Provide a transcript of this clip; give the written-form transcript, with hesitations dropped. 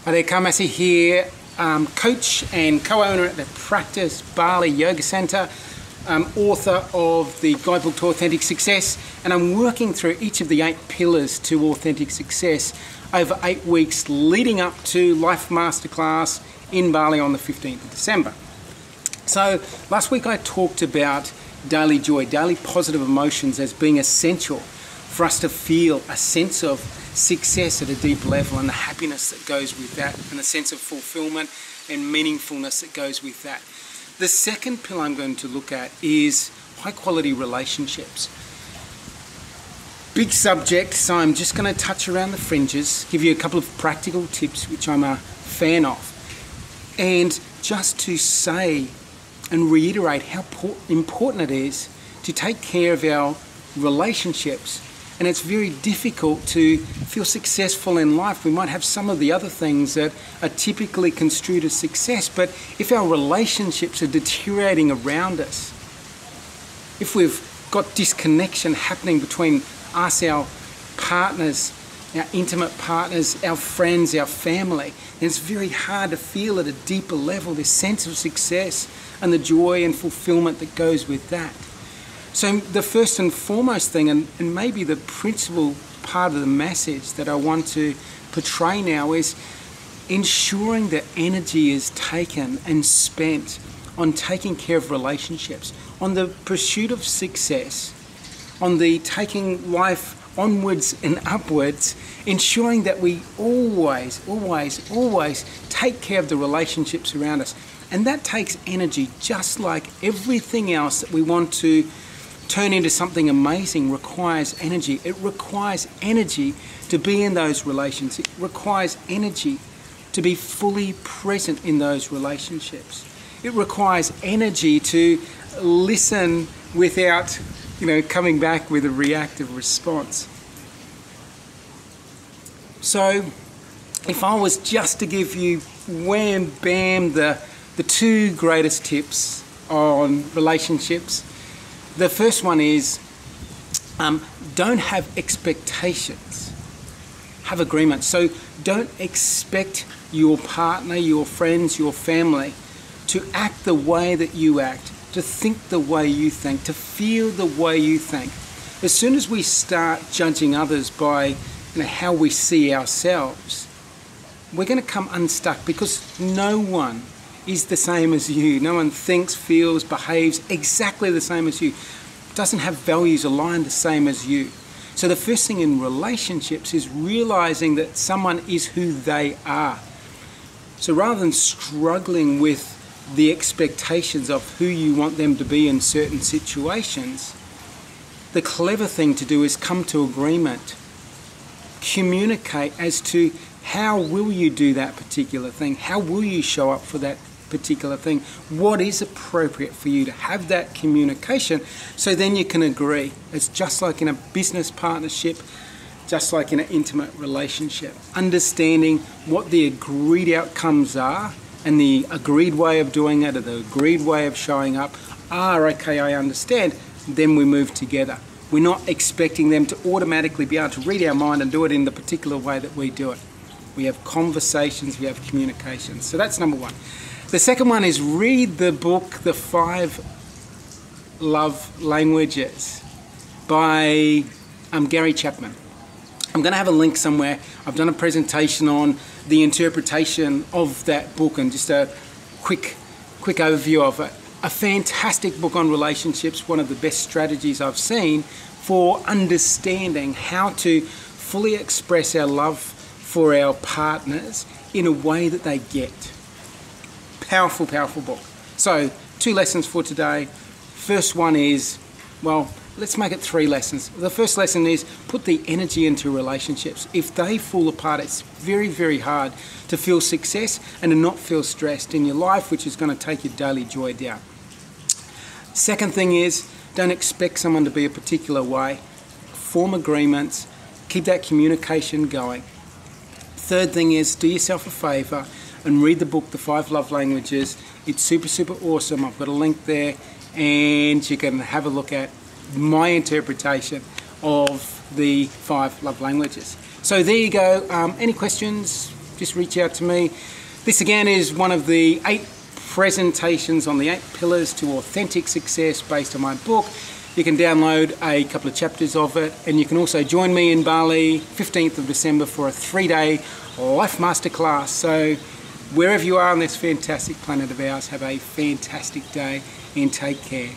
Hi there, Carl Massy here, coach and co-owner at the Practice Bali Yoga Centre, author of the guidebook to authentic success, and I'm working through each of the 8 pillars to authentic success over 8 weeks leading up to Life Masterclass in Bali on the 15th of December. So last week I talked about daily joy, daily positive emotions as being essential for us to feel a sense of success at a deep level, and the happiness that goes with that, and the sense of fulfillment and meaningfulness that goes with that. The second pillar I'm going to look at is high quality relationships. Big subject, so I'm just going to touch around the fringes, give you a couple of practical tips which I'm a fan of, and just to say and reiterate how important it is to take care of our relationships. And it's very difficult to feel successful in life. We might have some of the other things that are typically construed as success, but if our relationships are deteriorating around us, if we've got disconnection happening between us, our partners, our intimate partners, our friends, our family, then it's very hard to feel at a deeper level this sense of success and the joy and fulfillment that goes with that. So the first and foremost thing, and maybe the principal part of the message that I want to portray now, is ensuring that energy is taken and spent on taking care of relationships, on the pursuit of success, on the taking life onwards and upwards, ensuring that we always take care of the relationships around us. And that takes energy, just like everything else that we want to turn into something amazing requires energy. It requires energy to be in those relations. It requires energy to be fully present in those relationships. It requires energy to listen without, coming back with a reactive response. So if I was just to give you wham bam the 2 greatest tips on relationships, the first one is don't have expectations, have agreements. So don't expect your partner, your friends, your family to act the way that you act, to think the way you think, to feel the way you think. As soon as we start judging others by how we see ourselves, we're going to come unstuck, because no one is the same as you. No one thinks, feels, behaves exactly the same as you. Doesn't have values aligned the same as you. So the first thing in relationships is realizing that someone is who they are. So rather than struggling with the expectations of who you want them to be in certain situations, the clever thing to do is come to agreement. Communicate as to how will you do that particular thing? How will you show up for that particular thing? What is appropriate for you to have that communication, so then you can agree. It's just like in a business partnership, just like in an intimate relationship. Understanding what the agreed outcomes are and the agreed way of doing it, or the agreed way of showing up okay, I understand, then we move together. We're not expecting them to automatically be able to read our mind and do it in the particular way that we do it. We have conversations, we have communications. So that's number 1. The second one is read the book, The 5 Love Languages by Gary Chapman. I'm going to have a link somewhere. I've done a presentation on the interpretation of that book and just a quick overview of it. A fantastic book on relationships, one of the best strategies I've seen for understanding how to fully express our love for our partners in a way that they get. Powerful, powerful book. So 2 lessons for today. First one is, let's make it 3 lessons. The first lesson is put the energy into relationships. If they fall apart, it's very, very hard to feel success and to not feel stressed in your life, which is going to take your daily joy down. Second thing is, don't expect someone to be a particular way. Form agreements. Keep that communication going. Third thing is, do yourself a favor and read the book, The 5 Love Languages. It's super, super awesome. I've got a link there, and you can have a look at my interpretation of the 5 love languages. So there you go. Any questions? just reach out to me. This again is one of the 8 presentations on the 8 pillars to authentic success based on my book. You can download a couple of chapters of it, and you can also join me in Bali 15th of December for a 3-day life masterclass. So wherever you are on this fantastic planet of ours, have a fantastic day and take care.